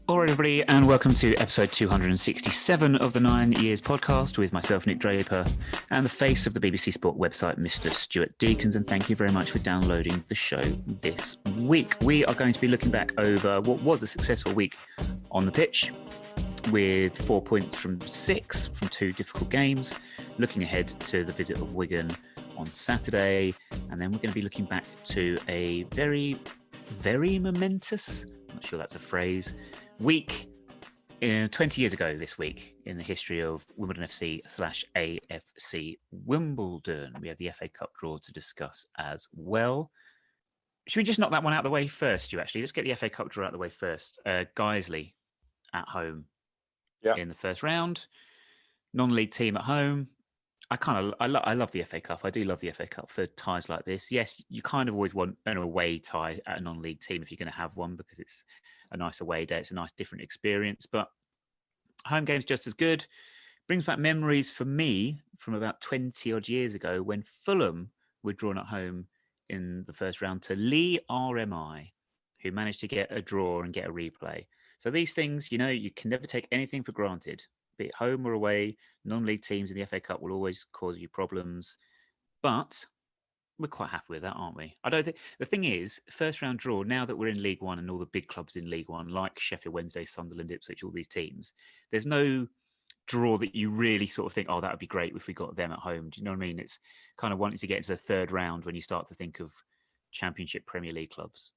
All right, everybody, and welcome to episode 267 of the 9 Years podcast with myself, Nick Draper, and the face of the BBC Sport website, Mr. Stuart Deakins. And thank you very much for downloading the show this week. We are going to be looking back over what was a successful week on the pitch, with 4 points from 6 from 2 difficult games, looking ahead to the visit of Wigan on Saturday, and then we're going to be looking back to a very, very momentous, I'm not sure that's a phrase, week 20 years ago this week in the history of Wimbledon FC/AFC Wimbledon. We have the FA Cup draw to discuss as well. Should we just knock that one out of the way first, Stu, actually? Let's get the FA Cup draw out of the way first. Guiseley at home in the first round. Non-league team at home. I love the FA Cup. I do love the FA Cup for ties like this. Yes, you kind of always want an away tie at a non-league team if you're going to have one, because it's a nice away day. It's a nice different experience. But home game's just as good. Brings back memories for me from about 20 odd years ago when Fulham were drawn at home in the first round to Lee RMI, who managed to get a draw and get a replay. So these things, you can never take anything for granted. Be it home or away, non-league teams in the FA Cup will always cause you problems. But we're quite happy with that, aren't we? I don't think the thing is, first round draw, now that we're in League One and all the big clubs in League One, like Sheffield Wednesday, Sunderland, Ipswich, all these teams, there's no draw that you really sort of think, oh, that would be great if we got them at home. Do you know what I mean? It's kind of wanting to get into the third round when you start to think of Championship Premier League clubs.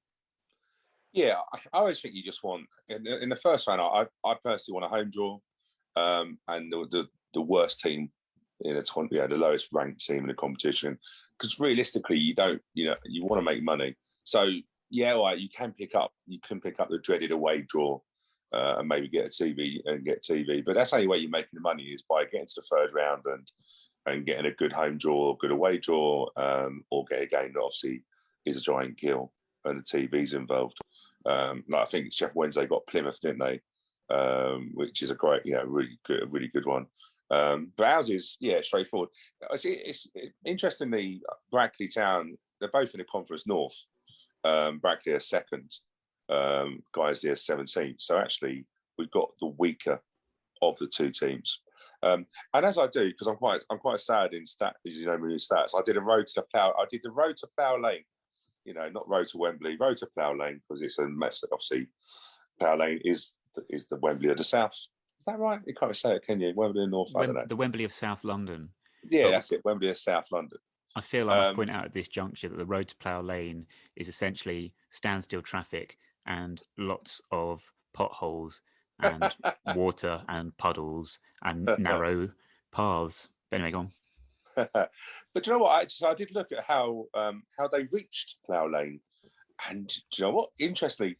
Yeah, I always think you just want, in the first round, I personally want a home draw. And the worst team in the lowest ranked team in the competition, because realistically you want to make money. So you can pick up the dreaded away draw and maybe get TV, but that's the only way you're making the money is by getting to the third round and getting a good home draw, good away draw, or get a game that obviously is a giant kill and the TV's involved. Like I think Sheffield Wednesday got Plymouth, didn't they? Which is a great, really good one. But ours is, straightforward. It's interestingly, Brackley Town, they're both in the Conference North. Brackley are second, Guiseley are 17th. So actually, we've got the weaker of the two teams. And as I do, because I'm quite sad in stats. I did the road to Plough Lane. Not road to Wembley, road to Plough Lane, because it's a mess. Obviously, Plough Lane is the Wembley of the South. Is that right? You can't say it, can you? Wembley of North, I don't know. The Wembley of South London. Yeah, that's it. Wembley of South London. I feel I must point out at this juncture that the road to Plough Lane is essentially standstill traffic and lots of potholes and water and puddles and narrow paths. But anyway, go on. But you know what? I did look at how they reached Plough Lane. And do you know what? Interestingly,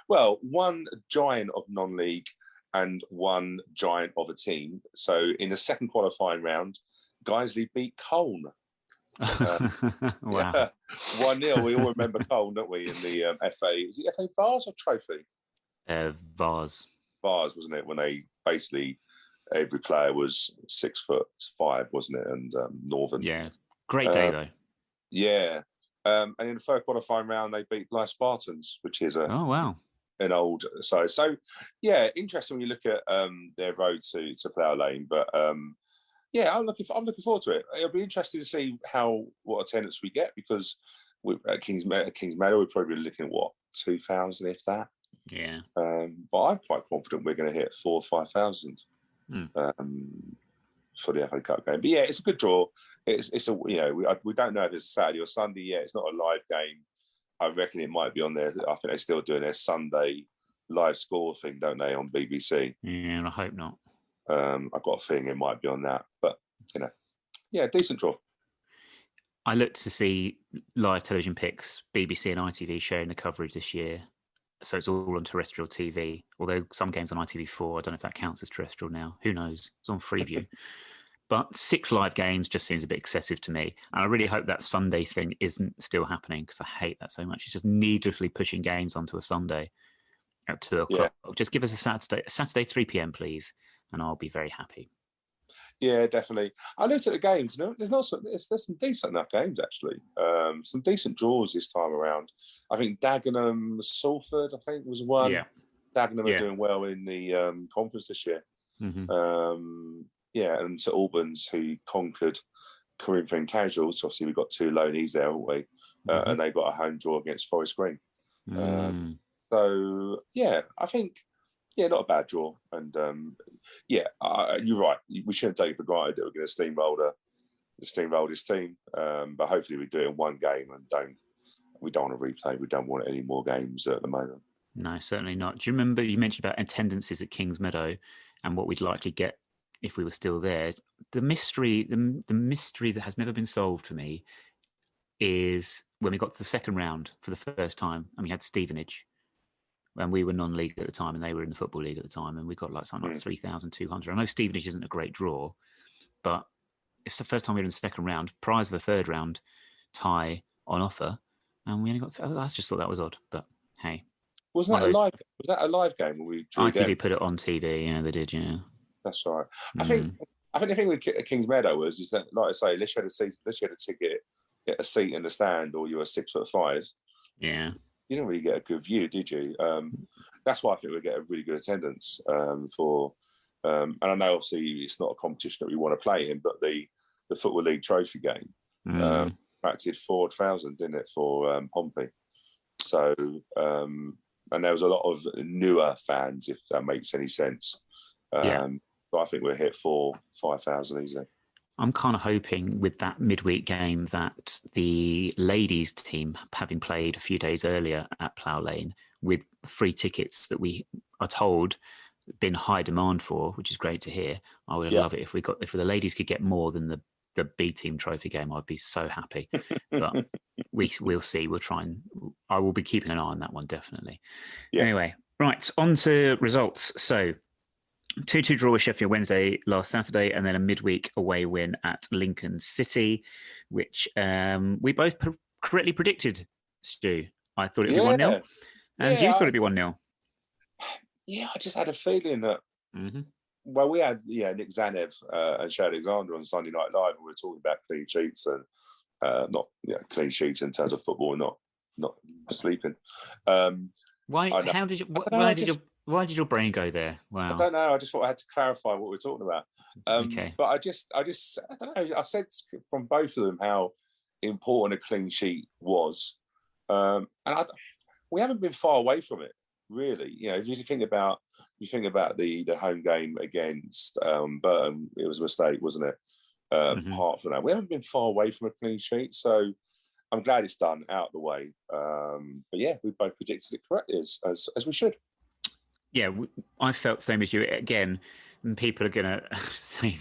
one giant of non-league and one giant of a team. So in the second qualifying round, Guiseley beat Colne. Wow. 1-0. We all remember Colne, don't we, in the FA. Is it FA Vase or Trophy? Vase. Vase, wasn't it? When they basically, every player was 6'5", wasn't it? And Northern. Yeah. Great day, though. Yeah. And in the third qualifying round, they beat Blythe Spartans, which is an old side. So, interesting when you look at their road to Plough Lane. But I'm looking forward to it. It'll be interesting to see what attendance we get, because at King's Meadow we're probably looking at 2,000 if that. Yeah. But I'm quite confident we're going to hit 4,000 or 5,000. For the FA Cup game. But it's a good draw. It's we don't know if it's Saturday or Sunday yet. It's not a live game. I reckon it might be on there. I think they're still doing their Sunday live score thing, don't they, on BBC? Yeah, I hope not. I've got a feeling it might be on that. But decent draw. I looked to see live television picks, BBC and ITV sharing the coverage this year. So it's all on terrestrial TV, although some games on ITV4, I don't know if that counts as terrestrial now. Who knows? It's on Freeview. But 6 live games just seems a bit excessive to me. And I really hope that Sunday thing isn't still happening, because I hate that so much. It's just needlessly pushing games onto a Sunday at 2 o'clock. Just give us a Saturday 3 p.m, please, and I'll be very happy. Yeah, definitely. I looked at the games. There's some decent enough games actually. Some decent draws this time around. I think Dagenham, Salford, I think was one. Yeah. Dagenham Yeah. are doing well in the conference this year. Mm-hmm. And St Albans, who conquered Corinthian Casuals. Obviously, we've got 2 loanees there, haven't we? Mm-hmm. And they got a home draw against Forest Green. So, I think, not a bad draw. And, you're right. We shouldn't take it for granted that we're going to steamroll this team. But hopefully we do it in one game and we don't want to replay. We don't want any more games at the moment. No, certainly not. Do you remember you mentioned about attendances at Kings Meadow and what we'd likely get if we were still there? The mystery that has never been solved for me is when we got to the second round for the first time, and we had Stevenage, and we were non-league at the time, and they were in the Football League at the time, and we got like something like 3,200. I know Stevenage isn't a great draw, but it's the first time we were in the second round, prize of a third round tie on offer, and we only got. I just thought that was odd, but hey. Was that a live game? When we drew ITV put it on TV. Yeah, they did. Yeah, that's right. I think the thing with Kings Meadow is that, like I say, unless you had a ticket, get a seat in the stand, or you were 6'5". Yeah, you didn't really get a good view, did you? That's why I think we get a really good attendance for. And I know obviously it's not a competition that we want to play in, but the Football League trophy game attracted 4,000, didn't it, for Pompey? So. And there was a lot of newer fans, if that makes any sense. But I think we'll hit 4,000-5,000 easily. I'm kind of hoping with that midweek game that the ladies team, having played a few days earlier at Plough Lane with free tickets that we are told been high demand for, which is great to hear. I would love it if the ladies could get more than the B team trophy game. I'd be so happy. But we'll see. I will be keeping an eye on that one, definitely. Anyway, right, on to results. So 2-2 draw with Sheffield Wednesday last Saturday, and then a midweek away win at Lincoln City, which we both correctly predicted, Stu. I thought it'd be 1-0. And you thought it'd be 1-0. Yeah, I just had a feeling that well, we had Nick Zanev and Shay Alexander on Sunday Night Live, and we were talking about clean sheets and not clean sheets in terms of football, not sleeping. Why did your brain go there? Wow. I don't know. I just thought I had to clarify what we're talking about. Okay. But I don't know. I said from both of them how important a clean sheet was, and we haven't been far away from it, really. If you think about the home game against Burton, it was a mistake, wasn't it? Apart from that, we haven't been far away from a clean sheet, so I'm glad it's done, out of the way. But yeah, we both predicted it correctly, as we should. Yeah, I felt the same as you. Again, people are going to say,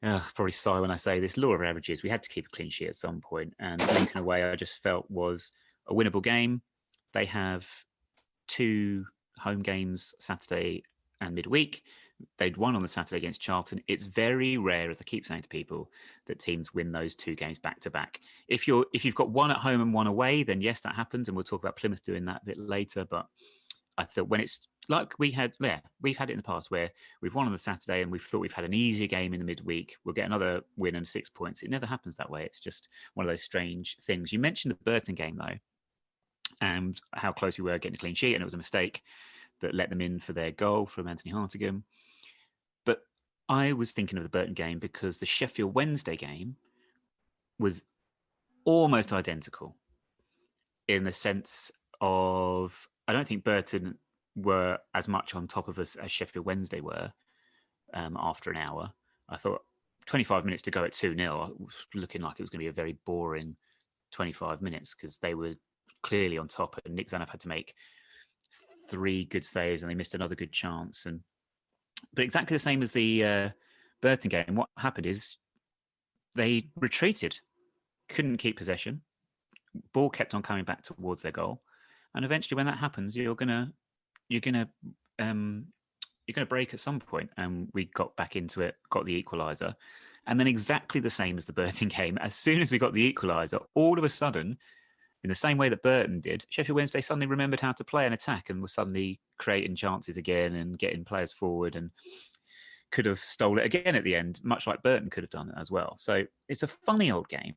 probably sigh when I say this, law of averages. We had to keep a clean sheet at some point, and Lincoln away I just felt was a winnable game. They have 2 home games, Saturday and midweek. They'd won on the Saturday against Charlton. It's very rare, as I keep saying to people, that teams win those 2 games back to back. If you've got one at home and one away, then yes, that happens, and we'll talk about Plymouth doing that a bit later. But I thought when it's like we've had it in the past where we've won on the Saturday and we've thought we've had an easier game in the midweek, we'll get another win and 6 points. It never happens that way. It's just one of those strange things. You mentioned the Burton game though, and how close we were getting a clean sheet, and it was a mistake that let them in for their goal from Anthony Hartigan. But I was thinking of the Burton game because the Sheffield Wednesday game was almost identical in the sense of I don't think Burton were as much on top of us as Sheffield Wednesday were after an hour. I thought 25 minutes to go at 2-0, looking like it was going to be a very boring 25 minutes because they were clearly on top, and Nick Zanev had to make 3 good saves and they missed another good chance. But exactly the same as the Burton game, what happened is they retreated, couldn't keep possession, ball kept on coming back towards their goal, and eventually when that happens, you're gonna break at some point. And we got back into it, got the equaliser, and then exactly the same as the Burton game. As soon as we got the equaliser, all of a sudden, in the same way that Burton did, Sheffield Wednesday suddenly remembered how to play an attack and was suddenly creating chances again and getting players forward and could have stole it again at the end, much like Burton could have done it as well. So it's a funny old game.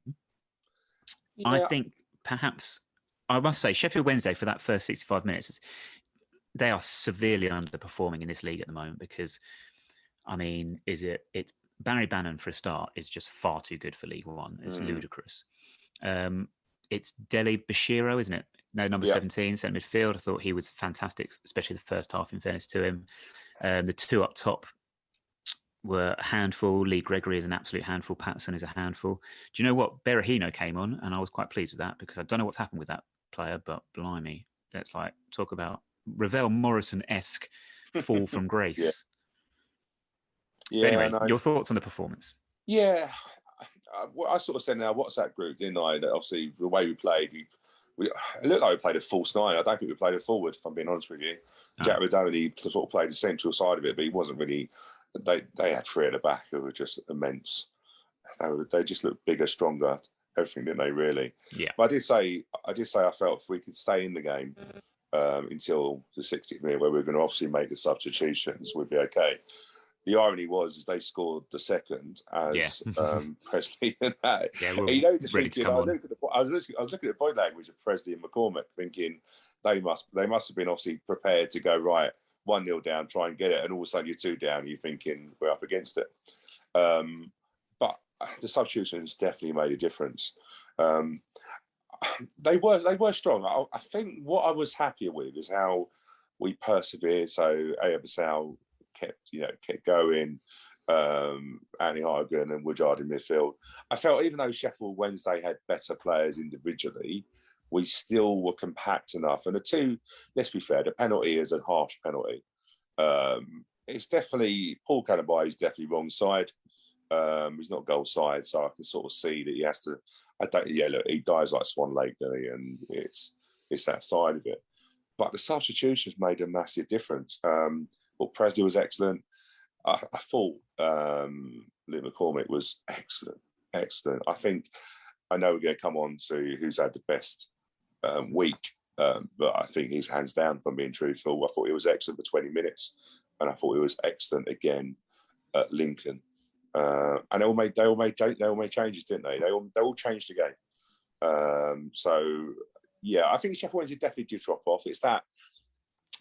Yeah. I think perhaps, I must say, Sheffield Wednesday for that first 65 minutes, they are severely underperforming in this league at the moment because, I mean, it's Barry Bannon for a start is just far too good for League One. It's ludicrous. It's Dele Bashiro, isn't it? No, number 17, centre midfield. I thought he was fantastic, especially the first half, in fairness to him. The two up top were a handful. Lee Gregory is an absolute handful. Patson is a handful. Do you know what? Berahino came on, and I was quite pleased with that because I don't know what's happened with that player, but blimey, let's talk about Ravel Morrison-esque fall from grace. Yeah. But anyway, your thoughts on the performance? Yeah, I sort of said in our WhatsApp group, didn't I? That obviously the way we played, it looked like we played a false nine. I don't think we played a forward, if I'm being honest with you. Jack Rodoni sort of played the central side of it, but he wasn't really. They had three at the back who were just immense. They just looked bigger, stronger, everything, didn't they? Really. Yeah. But I did say I felt if we could stay in the game until the 60th minute, where we were going to obviously make the substitutions, we'd be okay. The irony was they scored the second as Presley and that. Yeah, we're ready to come on. I was looking at the body language of Presley and McCormick, thinking they must have been obviously prepared to go right 1-0 down, try and get it, and all of a sudden you're 2 down. You're thinking we're up against it. But the substitutions definitely made a difference. They were strong. I think what I was happier with is how we persevered. So Ayabasal kept going, Annie Hargan and Woodard in midfield. I felt even though Sheffield Wednesday had better players individually, we still were compact enough. And the two, let's be fair, the penalty is a harsh penalty. It's definitely, Paul Canabai is definitely wrong side. He's not goal side, so I can sort of see that he has to, look, he dives like Swan Lake, doesn't he? And it's that side of it. But the substitutions made a massive difference. Well, Presley was excellent. I thought Luke McCormick was excellent. I know we're going to come on to who's had the best week, but I think he's hands down, if I'm being truthful. I thought he was excellent for 20 minutes, and I thought he was excellent again at Lincoln. And they all made changes, didn't they? They all changed the game. So yeah, I think Sheffield Wednesday definitely did drop off. It's that.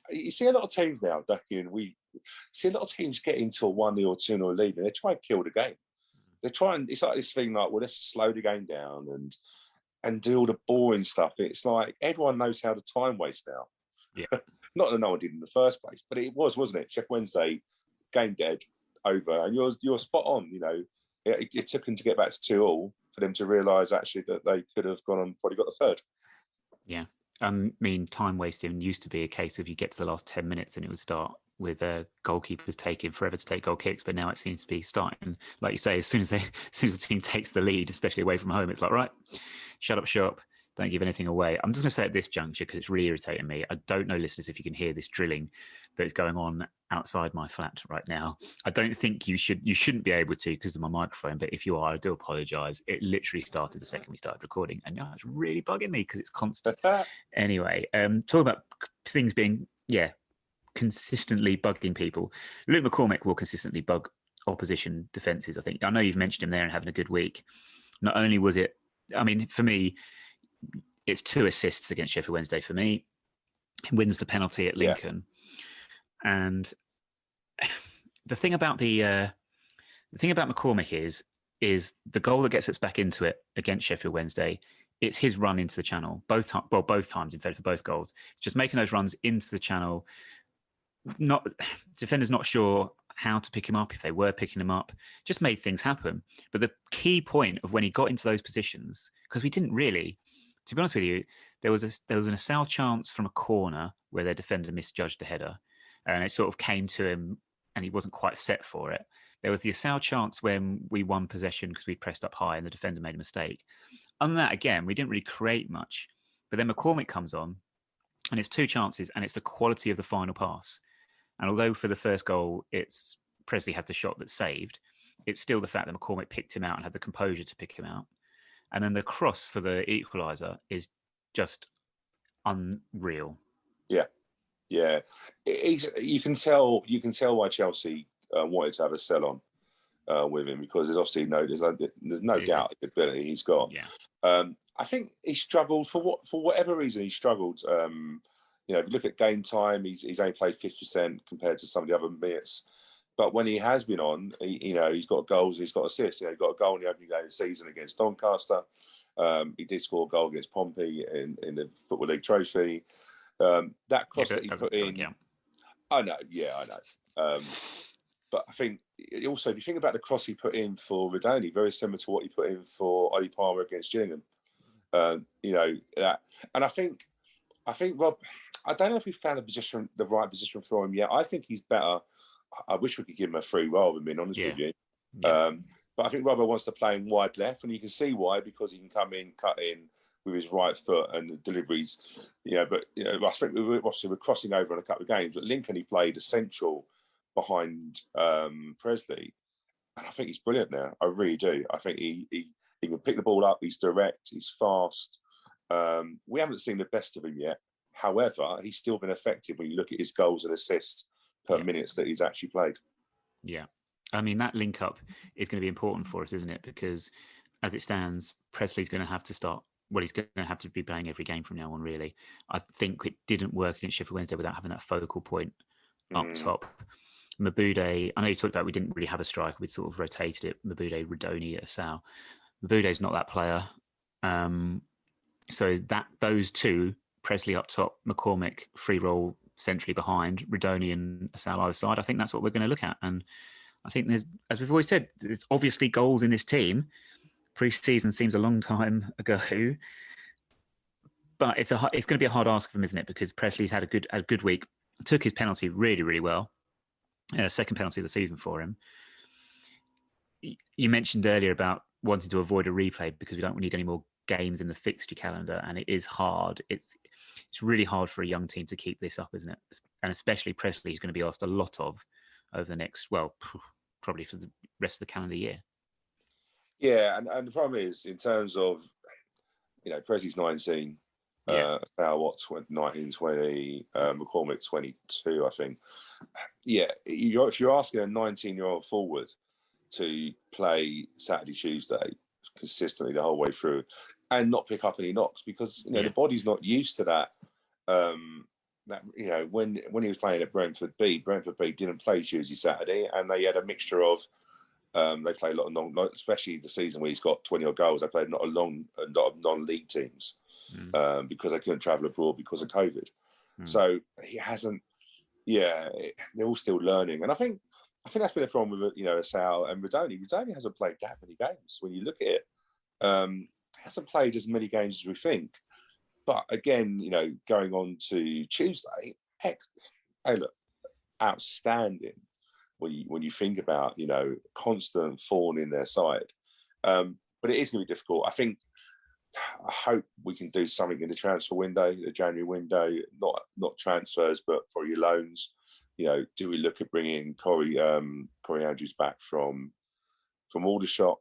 You see a lot of teams now, we see a lot of teams get into a 1-0 or 2-0 lead and they try and kill the game. It's like this thing like, well, let's slow the game down and do all the boring stuff. It's like everyone knows how to time waste now. Yeah. Not that no one did in the first place, but it wasn't it? Sheffield Wednesday, game dead, over. And you're spot on, It took them to get back to 2-2 for them to realise actually that they could have gone and probably got the third. Yeah. I mean, time wasting used to be a case of you get to the last 10 minutes and it would start with goalkeepers taking forever to take goal kicks, but now it seems to be starting, like you say, as soon as the team takes the lead, especially away from home, it's like, right, shut up shop, don't give anything away. I'm just going to say at this juncture, because it's really irritating me, I don't know, listeners, if you can hear this drilling that is going on outside my flat right now. I don't think you shouldn't be able to because of my microphone, but if you are, I do apologise. It literally started the second we started recording, and it's really bugging me because it's constant. Anyway, talk about things being, consistently bugging people. Luke McCormick will consistently bug opposition defences, I think. I know you've mentioned him there and having a good week. Not only was it, I mean, for me, it's 2 assists against Sheffield Wednesday for me. He wins the penalty at Lincoln. Yeah. And the thing about McCormick is the goal that gets us back into it against Sheffield Wednesday. It's his run into the channel both times, in fact, for both goals. It's just making those runs into the channel. Defenders not sure how to pick him up, if they were picking him up, just made things happen. But the key point of when he got into those positions, because we didn't really, to be honest with you, there was an Asal chance from a corner where their defender misjudged the header, and it sort of came to him, and he wasn't quite set for it. There was the Asal chance when we won possession because we pressed up high and the defender made a mistake. Other than that, again, we didn't really create much. But then McCormick comes on, and it's 2 chances, and it's the quality of the final pass. And although for the first goal, it's Presley has the shot that's saved, it's still the fact that McCormick picked him out and had the composure to pick him out. And then the cross for the equaliser is just unreal. Yeah. You can tell why Chelsea wanted to have a sell on with him, because there's obviously there's no doubt the ability he's got. Yeah. I think he struggled for whatever reason. He struggled if you look at game time, he's only played 50% compared to some of the other minutes. But when he has been on, he's got goals, he's got assists. He got a goal in the opening game of the season against Doncaster. He did score a goal against Pompey in the Football League Trophy. That cross that he put in, I know. But I think also, if you think about the cross he put in for Redoni, very similar to what he put in for Ollie Palmer against Gillingham. That, and I think Rob, I don't know if we found the right position for him yet. I think he's better. I wish we could give him a free role, being honest with you. Yeah. But I think Robbo wants to play in wide left, and you can see why, because he can come in, cut in with his right foot and the deliveries. But I think we're crossing over on a couple of games. But Lincoln, he played essential behind Presley, and I think he's brilliant now. I really do. I think he can pick the ball up. He's direct. He's fast. We haven't seen the best of him yet. However, he's still been effective when you look at his goals and assists per minutes that he's actually played. Yeah. I mean, that link up is going to be important for us, isn't it? Because as it stands, Presley's going to have to start. Well, he's going to have to be playing every game from now on, really. I think it didn't work against Sheffield Wednesday without having that focal point up top. Mabude, I know you talked about we didn't really have a striker. We'd sort of rotated it. Mabude, Redoni, Asal. Mabude's not that player. So those two, Presley up top, McCormick, free roll centrally behind, Redoni and Asal either side, I think that's what we're going to look at. And I think there's, as we've always said, there's obviously goals in this team. Pre-season seems a long time ago, but it's going to be a hard ask for him, isn't it? Because Presley's had a good week, took his penalty really, really well. Second penalty of the season for him. You mentioned earlier about wanting to avoid a replay because we don't need any more games in the fixture calendar, and it is hard. It's really hard for a young team to keep this up, isn't it? And especially Presley is going to be asked a lot of over the next, probably for the rest of the calendar year. Yeah, and the problem is, in terms of, Presley's 19, Watts 19, 20, McCormick 22, I think. Yeah, if you're asking a 19-year-old forward to play Saturday, Tuesday consistently the whole way through and not pick up any knocks, because the body's not used to that. When he was playing at Brentford B didn't play Tuesday, Saturday, and they had a mixture of they played a lot of especially the season where he's got 20 odd goals. They played a lot of non-league teams because they couldn't travel abroad because of COVID. So he hasn't. Yeah, they're all still learning, and I think that's been a problem with Asal and Redoni. Redoni hasn't played that many games. When you look at it, hasn't played as many games as we think. But again, going on to Tuesday, hey, look, outstanding. When you think about constant thorn in their side, but it is going to be difficult. I hope we can do something in the transfer window, the January window, not transfers, but probably loans. Do we look at bringing Corey Andrews back from Aldershot?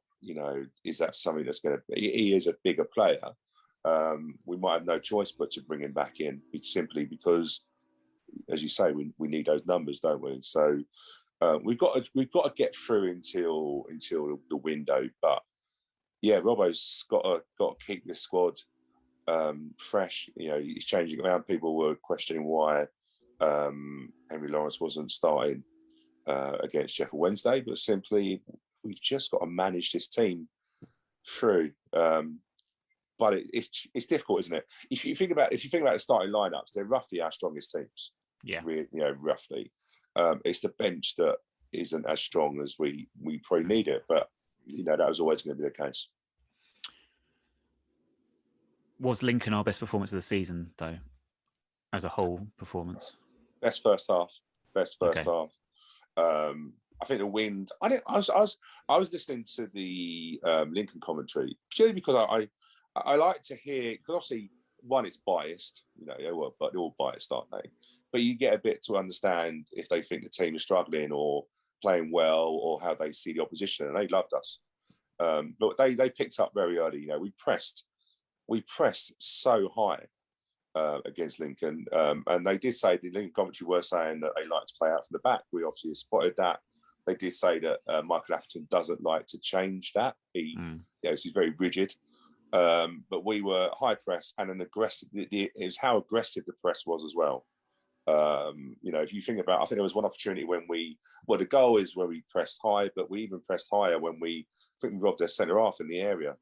Is that something that's going to? He is a bigger player. We might have no choice but to bring him back in, simply because, as you say, we need those numbers, don't we? So. We've got to get through until the window, but yeah, Robbo's got to keep this squad fresh. He's changing around. People were questioning why Henry Lawrence wasn't starting against Sheffield Wednesday, but simply we've just got to manage this team through. But it's difficult, isn't it? If you think about the starting lineups, they're roughly our strongest teams. Yeah, roughly. It's the bench that isn't as strong as we probably need it, but that was always going to be the case. Was Lincoln our best performance of the season, though, as a whole performance? Best first half. I think the wind. I was listening to the Lincoln commentary purely because I like to hear, because obviously one, it's biased. They're all biased, aren't they? But you get a bit to understand if they think the team is struggling or playing well, or how they see the opposition, and they loved us. But they picked up very early. We pressed so high against Lincoln, and they did say, the Lincoln commentary were saying that they like to play out from the back. We obviously spotted that. They did say that Michael Atherton doesn't like to change that. He's very rigid. But we were high press and an aggressive. It was how aggressive the press was as well. If you think about, I think there was one opportunity when the goal is where we pressed high, but we even pressed higher when I think we robbed their centre half in the area.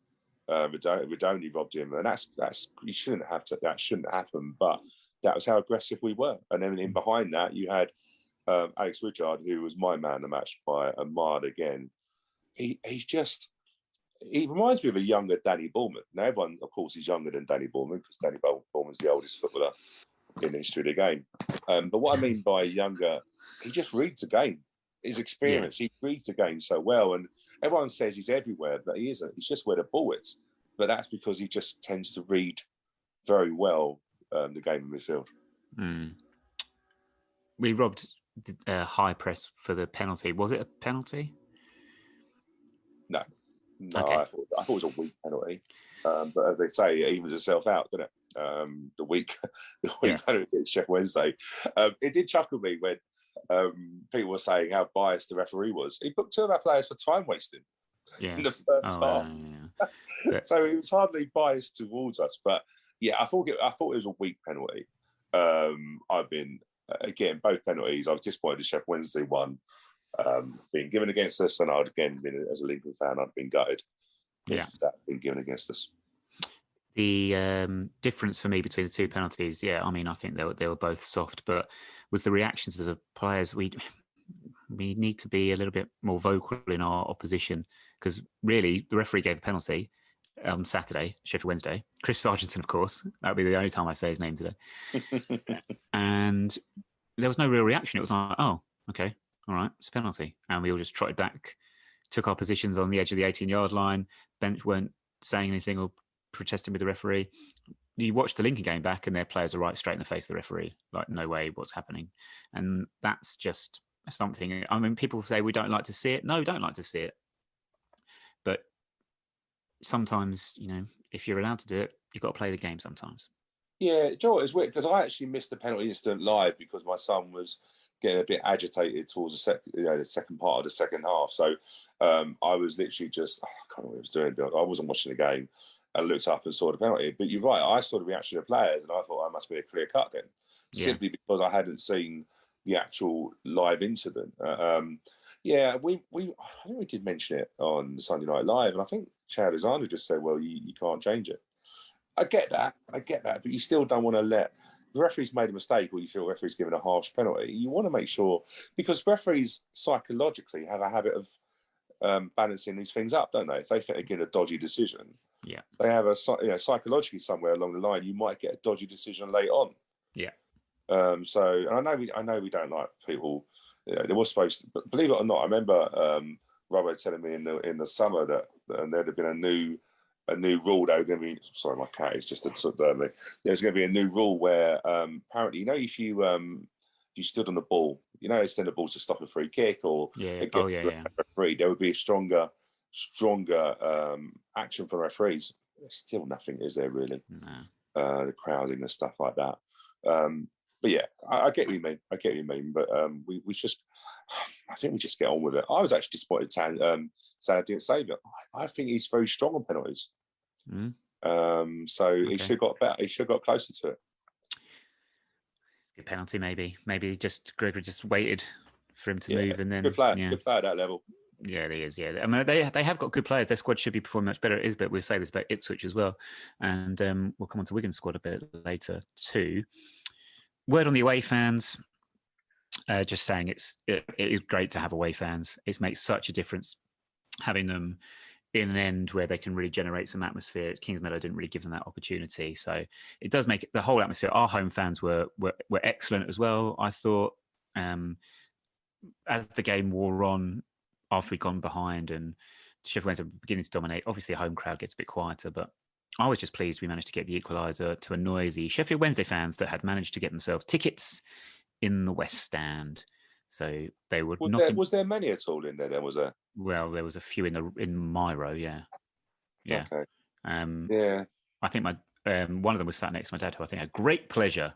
Redoney robbed him, and that shouldn't happen. But that was how aggressive we were. And then in behind that, you had Alex Woodyard, who was my man of the match by a mile again. He reminds me of a younger Danny Bournemouth. Now everyone, of course, is younger than Danny Bournemouth because Danny Bournemouth's the oldest footballer in the history of the game. But what I mean by younger, he just reads the game. His experience, he reads the game so well. And everyone says he's everywhere, but he isn't. He's just where the ball is. But that's because he just tends to read very well the game in midfield. We robbed high press for the penalty. Was it a penalty? No, Okay. I thought it was a weak penalty. But as they say, it evens itself out, doesn't it? The weak penalty against Sheffield Wednesday. It did chuckle me when people were saying how biased the referee was. He booked 2 of our players for time wasting in the first half. So he was hardly biased towards us. But yeah, I thought it was a weak penalty. I've been again both penalties. I was disappointed the Sheffield Wednesday one being given against us, and I'd again been, as a Lincoln fan, I'd been gutted if that had been given against us. The difference for me between the 2 penalties, I mean, I think they were both soft, but was the reactions of the players. We need to be a little bit more vocal in our opposition, because really the referee gave the penalty on Saturday, Sheffield Wednesday. Chris Sargentson, of course. That would be the only time I say his name today. And there was no real reaction. It was like, oh, okay, all right, it's a penalty. And we all just trotted back, took our positions on the edge of the 18-yard line. Bench weren't saying anything or protesting with the referee. You watch the Lincoln game back and their players are right straight in the face of the referee. Like, no way, what's happening? And that's just something. I mean, people say we don't like to see it. No, we don't like to see it. But sometimes, if you're allowed to do it, you've got to play the game sometimes. Yeah, Joe, it was weird because I actually missed the penalty incident live because my son was getting a bit agitated towards the second part of the second half. So I was literally just, I can't know what I was doing. I wasn't watching the game. I looked up and saw the penalty. But you're right, I saw the reaction of players and I thought I must be a clear cut then, simply because I hadn't seen the actual live incident. I think we did mention it on Sunday Night Live, and I think Chad Alexander just said, well, you can't change it. I get that, but you still don't want to let the referee's made a mistake or you feel the referee's given a harsh penalty. You want to make sure, because referees psychologically have a habit of balancing these things up, don't they? If they think they get a dodgy decision, they have psychologically somewhere along the line, you might get a dodgy decision late on. Yeah. So, and I know we don't like people. There was supposed to, but believe it or not, I remember Robbo telling me in the summer that there'd have been a new rule. They were going to be. Sorry, my cat is just disturbing me. There's going to be a new rule where apparently, if you stood on the ball, they send the ball to stop a free kick or referee, there would be a stronger action from referees. There's still nothing, is there really? No. The crowding and stuff like that. But yeah, I get what you mean. But I think we just get on with it. I was actually disappointed Salah didn't save it. I think he's very strong on penalties. He should have got better. He should have got closer to it. Good penalty, maybe. Maybe Gregory just waited for him to move, and then good player at that level. Yeah, he is. Yeah, I mean, they have got good players. Their squad should be performing much better. It is, but we'll say this about Ipswich as well, and we'll come on to Wigan's squad a bit later too. Word on the away fans. Just saying, it is great to have away fans. It makes such a difference having them in an end where they can really generate some atmosphere. Kingsmeadow didn't really give them that opportunity, so it does make the whole atmosphere. Our home fans were excellent as well. I thought as the game wore on, after we'd gone behind and Sheffield Wednesday were beginning to dominate, obviously the home crowd gets a bit quieter, but I was just pleased we managed to get the equaliser to annoy the Sheffield Wednesday fans that had managed to get themselves tickets in the West Stand. So they would Was there many at all in there? There was a. Well, there was a few in my row. Yeah. Okay. I think my one of them was sat next to my dad, who I think had great pleasure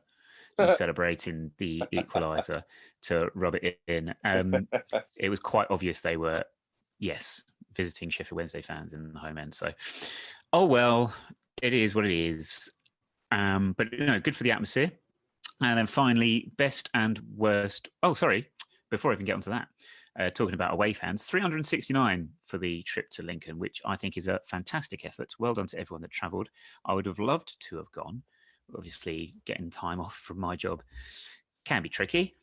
in celebrating the equaliser to rub it in. It was quite obvious they were, visiting Sheffield Wednesday fans in the home end. So Oh, well, it is what it is. But good for the atmosphere. And then finally, best and worst. Oh, sorry. Before I even get onto that, talking about away fans, 369 for the trip to Lincoln, which I think is a fantastic effort. Well done to everyone that travelled. I would have loved to have gone. Obviously, getting time off from my job can be tricky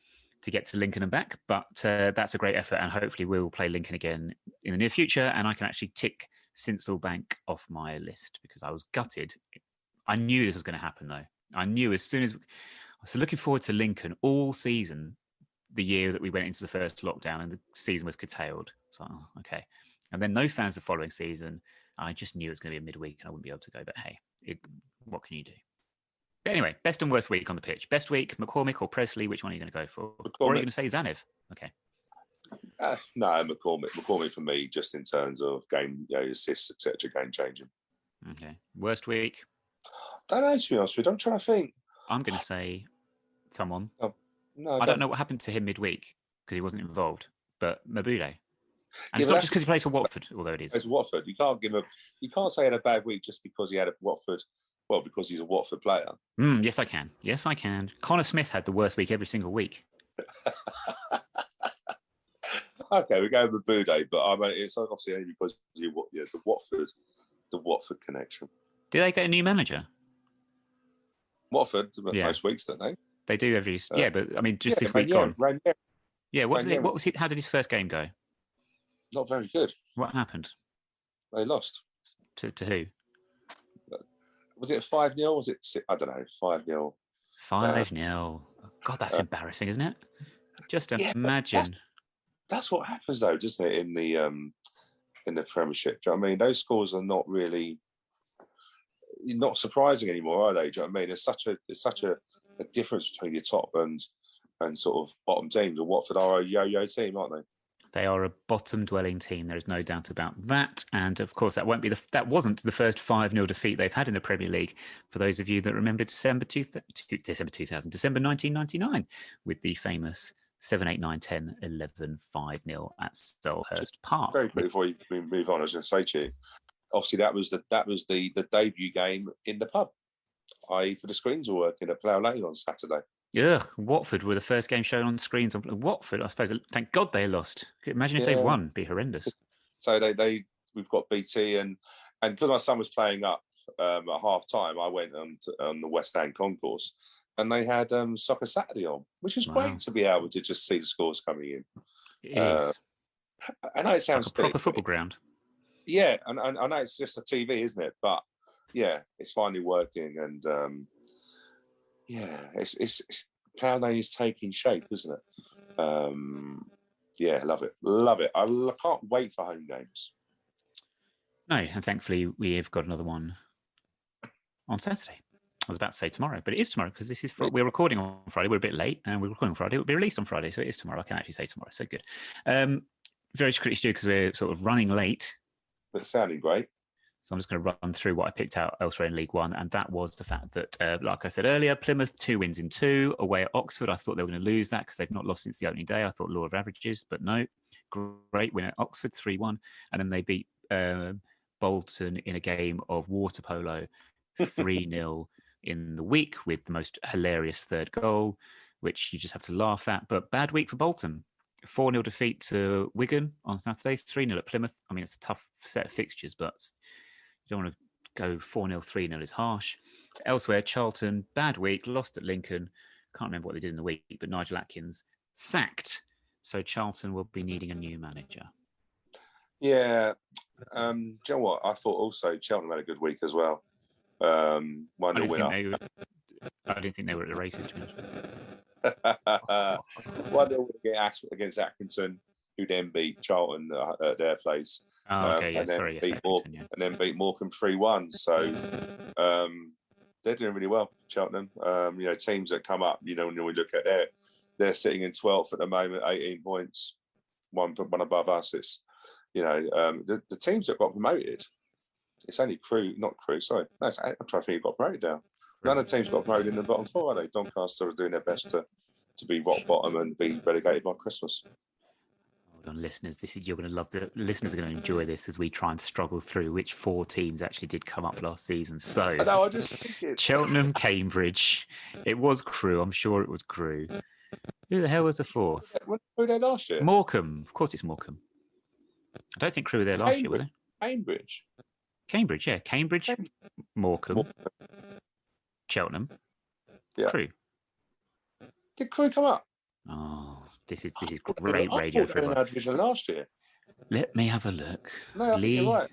to get to Lincoln and back, but that's a great effort. And hopefully, we'll play Lincoln again in the near future. And I can actually tick Sincil Bank off my list because I was gutted. I knew this was going to happen, though. I knew as soon as I was looking forward to Lincoln all season, the year that we went into the first lockdown and the season was curtailed. So, okay. And then no fans the following season. I just knew it was going to be a midweek and I wouldn't be able to go. But hey, what can you do? But anyway, best and worst week on the pitch. Best week, McCormick or Presley? Which one are you going to go for? McCormick. Or are you going to say Zanev? Okay. No, McCormick. McCormick for me, just in terms of game, assists, etc., game changing. Okay. Worst week? Don't know, to be honest with you. I'm trying to think. I'm going to say someone. No, I don't know what happened to him midweek because he wasn't involved, but Mabude. And it's not just because he played for Watford, although it is. It's Watford. You can't say he had a bad week just because he had a Watford. Well, because he's a Watford player. Yes, I can. Yes, I can. Connor Smith had the worst week every single week. Okay, we go with Mabude, but I mean, it's obviously only because the Watford connection. Do they get a new manager? Watford, most weeks, don't they? They do every. But I mean, just this week gone. Yeah, what was he? How did his first game go? Not very good. What happened? They lost. To who? Was it 5-0? Was it? I don't know. 5-0. 5-0. God, that's embarrassing, isn't it? Just imagine. That's what happens, though, doesn't it? In the Premiership, do you know what I mean? Those scores are not really not surprising anymore, are they? Do you know what I mean? There's such a difference between your top and sort of bottom teams. And Watford are a yo-yo team, aren't they? They are a bottom-dwelling team. There is no doubt about that. And of course, that wasn't the first 5-0 defeat they've had in the Premier League. For those of you that remember December 1999, with the famous 7-8-9-10-11 5-0 at Selhurst Park. Very quickly before we move on, I was going to say to you, obviously that was the debut game in the pub, i.e. for the screens were working at Plough Lane on Saturday. Yeah, Watford were the first game shown on screens. Watford, I suppose. Thank God they lost. Imagine if they won, it'd be horrendous. So we've got BT and because my son was playing up at half time, I went on the West End concourse and they had Soccer Saturday on, which was great to be able to just see the scores coming in. It is. I know it sounds like a proper football ground. Yeah, and I know it's just a TV, isn't it? But yeah, it's finally working, and it's Plough Lane is taking shape, isn't it? Yeah, love it. I can't wait for home games. No, and thankfully we've got another one on Saturday. I was about to say tomorrow, but it is tomorrow because we're recording on Friday. We're a bit late, and we're recording on Friday. It will be released on Friday, so it is tomorrow. I can actually say tomorrow. So good. Very critically due because we're sort of running late. But it's sounding great. So I'm just going to run through what I picked out elsewhere in League One, and that was the fact that, like I said earlier, Plymouth 2 wins in 2 away at Oxford. I thought they were going to lose that because they've not lost since the opening day. I thought law of averages, but no. Great win at Oxford 3-1, and then they beat Bolton in a game of water polo 3-0 in the week with the most hilarious third goal, which you just have to laugh at. But bad week for Bolton. 4-0 defeat to Wigan on Saturday, 3-0 at Plymouth. I mean, it's a tough set of fixtures, but you don't want to go 4-0, 3-0 is harsh. Elsewhere, Charlton, bad week, lost at Lincoln. Can't remember what they did in the week, but Nigel Atkins sacked. So Charlton will be needing a new manager. Yeah. Do you know what? I thought also Cheltenham had a good week as well. 1-0 winner. I didn't think they were at the races. 1-0 against Accrington, who then beat Charlton at their place. Oh, okay, yeah, sorry. Yes, and then beat Morecambe 3-1. So they're doing really well, Cheltenham. Teams that come up, when we look at they're sitting in 12th at the moment, 18 points, one above us. It's, the teams that got promoted, it's only Crewe, not Crewe, sorry. No, I'm trying to think who got promoted now. None of the teams got promoted in the bottom four, are they? Doncaster are doing their best to be rock bottom and be relegated by Christmas. Oh on, listeners. You're going to love the listeners are going to enjoy this as we try and struggle through which 4 teams actually did come up last season. So, I just think it. Cheltenham, Cambridge. It was Crewe. I'm sure it was Crewe. Who the hell was the 4th? Were they there last year? Morecambe. Of course, it's Morecambe. I don't think Crewe were there last year, were they? Cambridge. Cambridge, Morecambe, Cheltenham, Crewe. Did Crewe come up? Oh, this is great radio for everyone. Division last year. Let me have a look. No, I think you're right.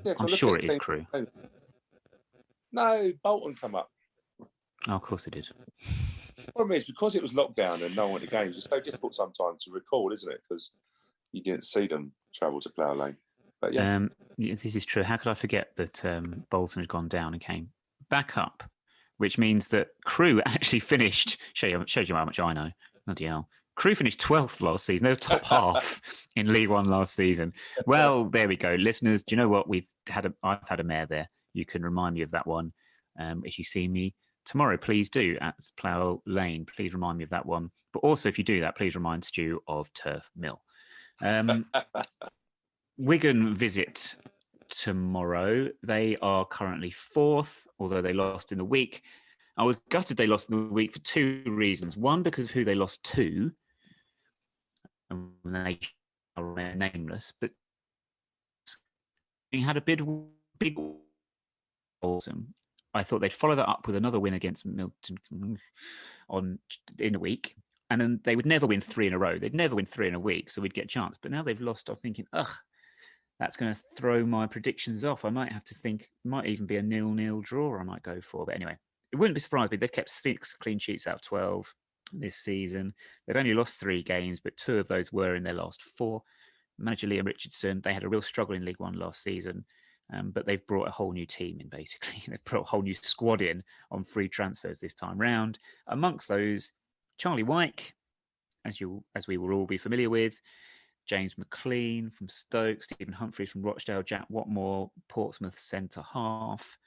Yeah, I'm sure it is Crewe. No, Bolton come up. Oh, of course it did. The problem is, because it was lockdown and no one went to games, it's so difficult sometimes to recall, isn't it? Because you didn't see them travel to Plough Lane. But yeah. This is true. How could I forget that Bolton had gone down and came back up, which means that Crewe actually finished. Shows you how much I know. Bloody hell. Crewe finished 12th last season. They were top half in League One last season. Well, there we go. Listeners, do you know what? I've had a mare there. You can remind me of that one. If you see me tomorrow, please do at Plough Lane. Please remind me of that one. But also, if you do that, please remind Stu of Turf Mill. Wigan visit tomorrow. They are currently 4th, although they lost in the week. I was gutted they lost in the week for 2 reasons. One, because of who they lost to, and they are nameless, but he had a big awesome. I thought they'd follow that up with another win against Milton in a week, and then they would never win 3 in a row. They'd never win 3 in a week, so we'd get a chance. But now they've lost. I'm thinking, that's going to throw my predictions off. I might have to think, it might even be a 0-0 draw I might go for. But anyway, it wouldn't be surprised me. They've kept 6 clean sheets out of 12 this season. They've only lost 3 games, but 2 of those were in their last 4. Manager Liam Richardson, they had a real struggle in League One last season, but they've brought a whole new team in, basically. They've brought a whole new squad in on free transfers this time round. Amongst those, Charlie Wyke, as we will all be familiar with, James McLean from Stoke, Stephen Humphreys from Rochdale, Jack Watmore, Portsmouth centre half.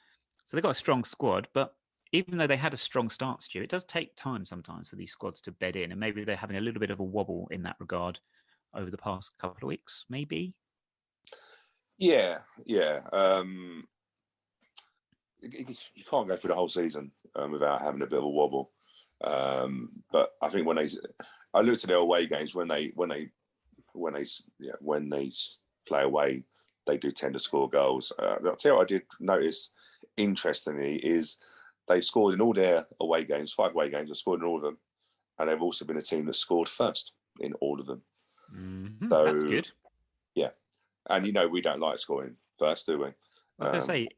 So they've got a strong squad, but even though they had a strong start, Stu, it does take time sometimes for these squads to bed in, and maybe they're having a little bit of a wobble in that regard over the past couple of weeks, maybe? Yeah. You can't go through the whole season without having a bit of a wobble. But I think I looked at their away games when they play away, they do tend to score goals. I'll tell you what I did notice, interestingly, is they've scored in all their away games, 5 away games, they've scored in all of them, and they've also been a team that scored first in all of them. Mm-hmm. So, that's good. Yeah, and we don't like scoring first, do we? I was going to say,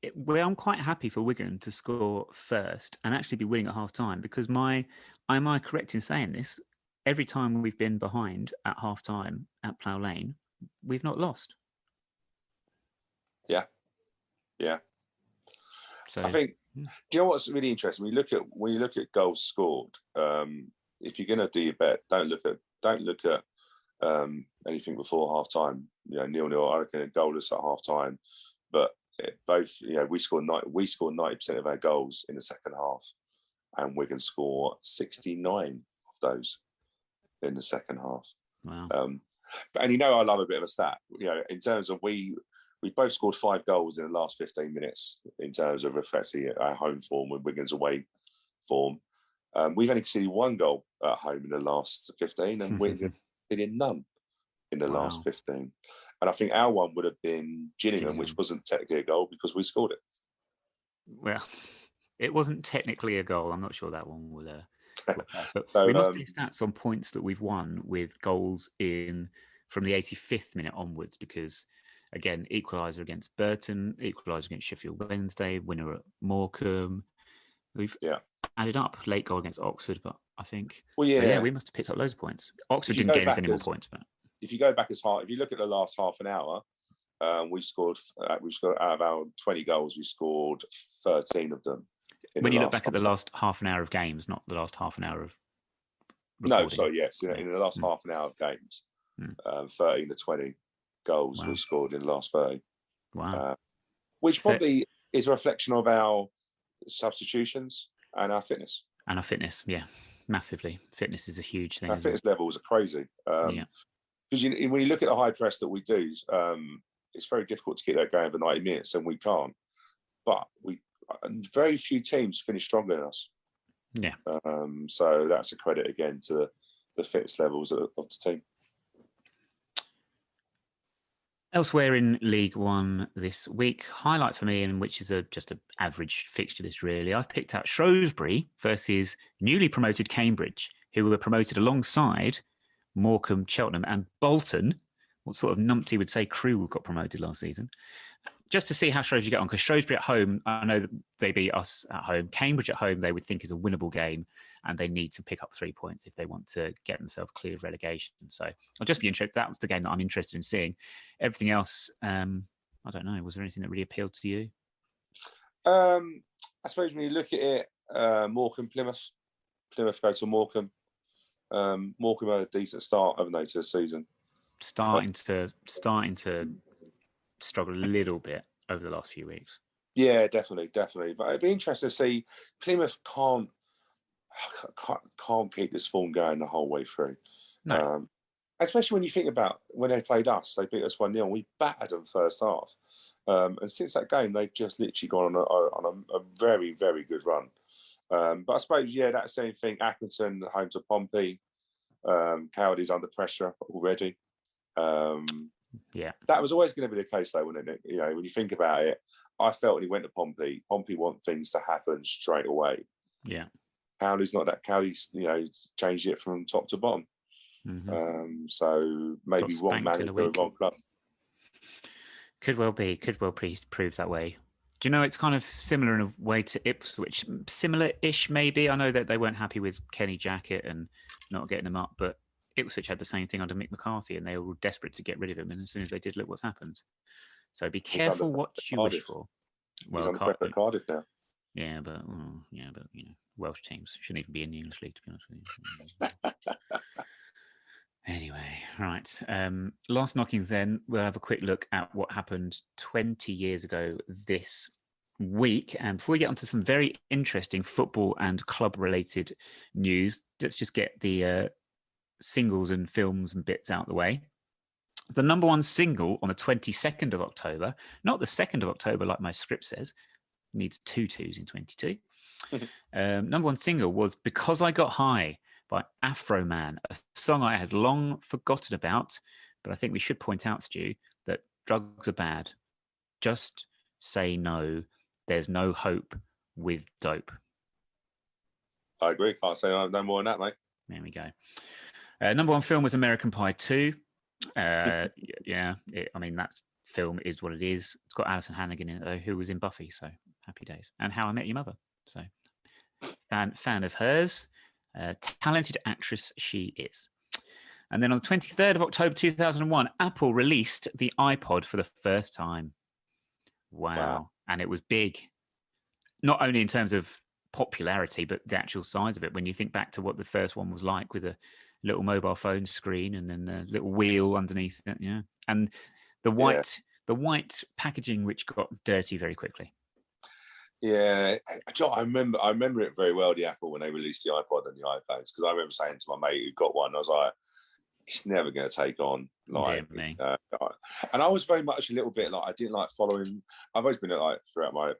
I'm quite happy for Wigan to score first and actually be winning at half time, because am I correct in saying this? Every time we've been behind at half time at Plough Lane, we've not lost. Yeah. So I think. Do you know what's really interesting? When you look at goals scored, if you're going to do your bet, don't look at anything before half time. 0-0. I reckon a goalless at half time, but we scored 90% of our goals in the second half, and Wigan score 69 of those in the second half. Wow. And I love a bit of a stat. In terms of we both scored 5 goals in the last 15 minutes in terms of reflecting our home form with Wigan's away form. We've only conceded 1 goal at home in the last 15, and Wigan conceded none in the last 15. And I think our one would have been Gillingham, which wasn't technically a goal because we scored it. Well, it wasn't technically a goal. I'm not sure that one would. But so, we must do stats on points that we've won with goals in from the 85th minute onwards, because again, equaliser against Burton, equaliser against Sheffield Wednesday, winner at Morecambe. We've added up late goal against Oxford, but I think we must have picked up loads of points. Oxford didn't gain us any more points, but if you go back if you look at the last half an hour, we scored out of our 20 goals, we scored 13 of them. When you look back at the last half an hour of games, not the last half an hour of recording. No, sorry, yes. In the last half an hour of games, 13 to 20 goals we scored in the last 30. Wow. Which probably is a reflection of our substitutions and our fitness. Yeah, massively. Fitness is a huge thing. Our fitness levels are crazy. because when you look at the high press that we do, it's very difficult to keep that going for 90 minutes, and we can't. But very few teams finish stronger than us. Yeah. So that's a credit again to the fitness levels of the team. Elsewhere in League One this week, highlight for me, and which is just an average fixture list really, I've picked out Shrewsbury versus newly promoted Cambridge, who were promoted alongside Morecambe, Cheltenham and Bolton. What sort of numpty would say Crewe got promoted last season? Just to see how Shrewsbury get on, because Shrewsbury at home, I know that they beat us at home. Cambridge at home, they would think is a winnable game, and they need to pick up 3 points if they want to get themselves clear of relegation. So I'll just be interested. That was the game that I'm interested in seeing. Everything else, I don't know. Was there anything that really appealed to you? I suppose when you look at it, Morecambe, Plymouth go to Morecambe. Morecambe had a decent start, haven't they, to the season? Starting to struggle a little bit over the last few weeks. Yeah, definitely. But it'd be interesting to see. Plymouth can't keep this form going the whole way through. No. Especially when you think about when they played us, they beat us 1-0. We battered them first half, and since that game, they've just literally gone on a very, very good run. But I suppose that same thing. Accrington home to Pompey. Cowardy's under pressure already. That was always going to be the case, though, wasn't it? When you think about it, I felt when he went to Pompey want things to happen straight away. Yeah. Cowley's not that. Cowley's, changed it from top to bottom. Mm-hmm. So maybe wrong manager, wrong club. Could well be. Prove that way. Do you know it's kind of similar in a way to Ipswich? Similar-ish, maybe. I know that they weren't happy with Kenny Jackett and not getting him up, but Ipswich had the same thing under Mick McCarthy, and they were desperate to get rid of him. And as soon as they did, look what's happened. So be careful what you wish for. Well, he's on Cardiff now. Yeah, but Welsh teams shouldn't even be in the English league, to be honest with you. Anyway, right. Last knockings then. We'll have a quick look at what happened 20 years ago this week. And before we get onto some very interesting football and club-related news, let's just get the singles and films and bits out the way. The number one single on the 22nd of October, not the 2nd of October like my script says, needs 2 2s in 22. Number one single was Because I Got High by Afro Man, a song I had long forgotten about, but I think we should point out, Stu, that drugs are bad. Just say no. There's no hope with dope. I agree. Can't say no more than that, mate. There we go. Number one film was American Pie 2. That film is what it is. It's got Alison Hannigan in it, though, who was in Buffy, so happy days. And How I Met Your Mother, so fan of hers. Talented actress she is. And then on the 23rd of October 2001, Apple released the iPod for the first time. Wow. And it was big, not only in terms of popularity, but the actual size of it. When you think back to what the first one was like, with a little mobile phone screen and then a little wheel underneath it, and the white packaging, which got dirty very quickly. Yeah, I remember it very well, the Apple, when they released the iPod and the iPhones, because I remember saying to my mate who got one, I was like, it's never going to take on. And I was very much a little bit like, I didn't like following. I've always been like throughout my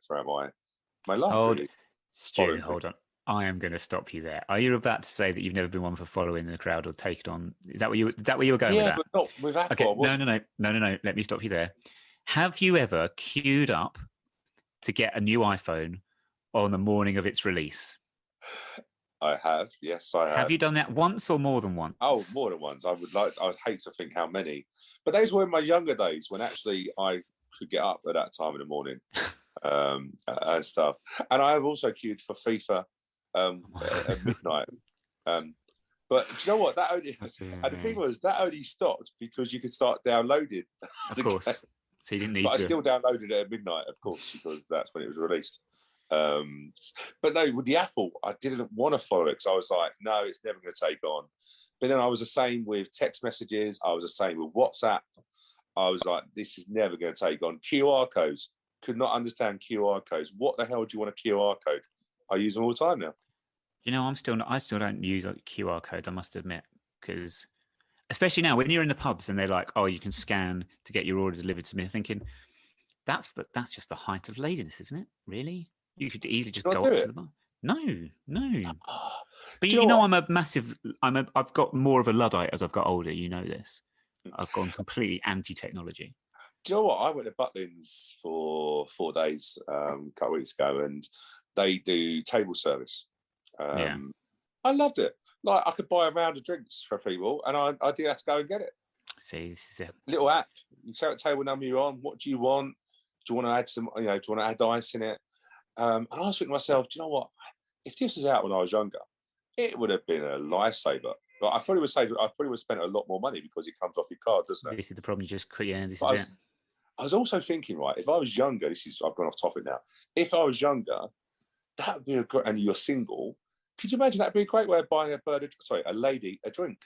life. Stu, hold on. I am going to stop you there. Are you about to say that you've never been one for following the crowd or taking on? Is that where you were going with that? But not with Apple. Okay, no. Let me stop you there. Have you ever queued up to get a new iPhone on the morning of its release? I have. Yes, I have. Have you done that once or more than once? Oh, more than once. I would hate to think how many. But those were in my younger days when actually I could get up at that time in the morning and stuff. And I have also queued for FIFA at midnight. But do you know what? And the thing was, that only stopped because you could start downloading. Of course. Game. So you didn't need but to. I still downloaded it at midnight, of course, because that's when it was released. But no, with the Apple, I didn't want to follow it because I was like, no, it's never going to take on. But then I was the same with text messages. I was the same with WhatsApp. I was like, this is never going to take on. QR codes. Could not understand QR codes. What the hell do you want a QR code? I use them all the time now. I still don't use QR codes, I must admit, because Especially now when you're in the pubs and they're like, "Oh, you can scan to get your order delivered to me." I'm thinking that's just the height of laziness, isn't it? Really, you could easily just Do I go do up to it? the bar. No, no. But Do you know you know, what? I'm a massive. I've got more of a luddite as I've got older. You know this. I've gone completely anti-technology. Do you know what? I went to Butlins for 4 days a couple of weeks ago, and they do table service. Yeah. I loved it. Like, I could buy a round of drinks for people, and I didn't have to go and get it. See, this is it. Little app. You say what table number you're on. What do you want? Do you want to add some? Do you want to add ice in it? And I was thinking to myself, do you know what? If this was out when I was younger, it would have been a lifesaver. Like, I probably would have spent a lot more money because it comes off your card, doesn't it? This is the problem. You just yeah. This But is it. I was also thinking, right, if I was younger, I've gone off topic now. If I was younger, that would be a great, and you're single, could you imagine that'd be a great way of buying a lady a drink?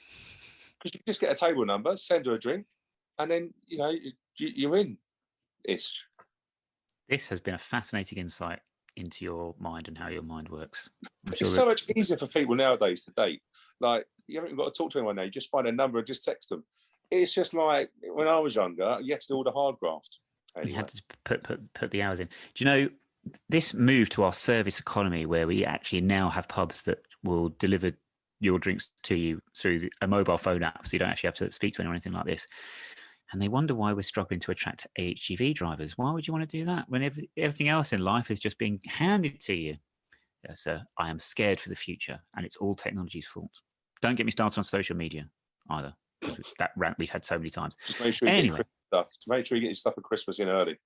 Because you just get a table number, send her a drink, and then, you're in. This has been a fascinating insight into your mind and how your mind works. It's so much easier for people nowadays to date. Like, you haven't got to talk to anyone now. You just find a number and just text them. It's just like when I was younger, you had to do all the hard graft. Anyway. You had to put the hours in. Do you know, this move to our service economy where we actually now have pubs that will deliver your drinks to you through a mobile phone app, so you don't actually have to speak to anyone or anything like this. And they wonder why we're struggling to attract HGV drivers. Why would you want to do that when everything else in life is just being handed to you? Yes, sir. I am scared for the future, and it's all technology's fault. Don't get me started on social media either. That rant we've had so many times. Just make sure you get stuff. To make sure you get your stuff for Christmas in early.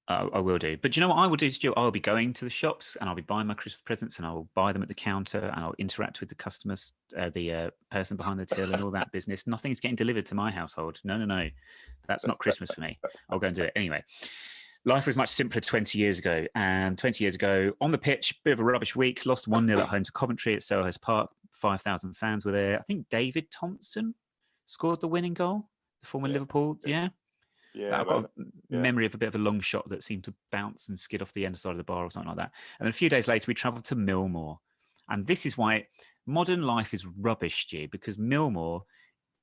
I will do. But do you know what I will do, Stuart? I'll be going to the shops and I'll be buying my Christmas presents and I'll buy them at the counter and I'll interact with the customers, the person behind the till and all that business. Nothing's getting delivered to my household. No. That's not Christmas for me. I'll go and do it. Anyway, life was much simpler 20 years ago. And 20 years ago, on the pitch, bit of a rubbish week, lost 1-0 at home to Coventry at Selhurst Park. 5,000 fans were there. I think David Thompson scored the winning goal, the former Liverpool. Yeah. I've got a memory of a bit of a long shot that seemed to bounce and skid off the end side of the bar or something like that. And then a few days later, we travelled to Millmore. And this is why modern life is rubbish, Stu, because Millmore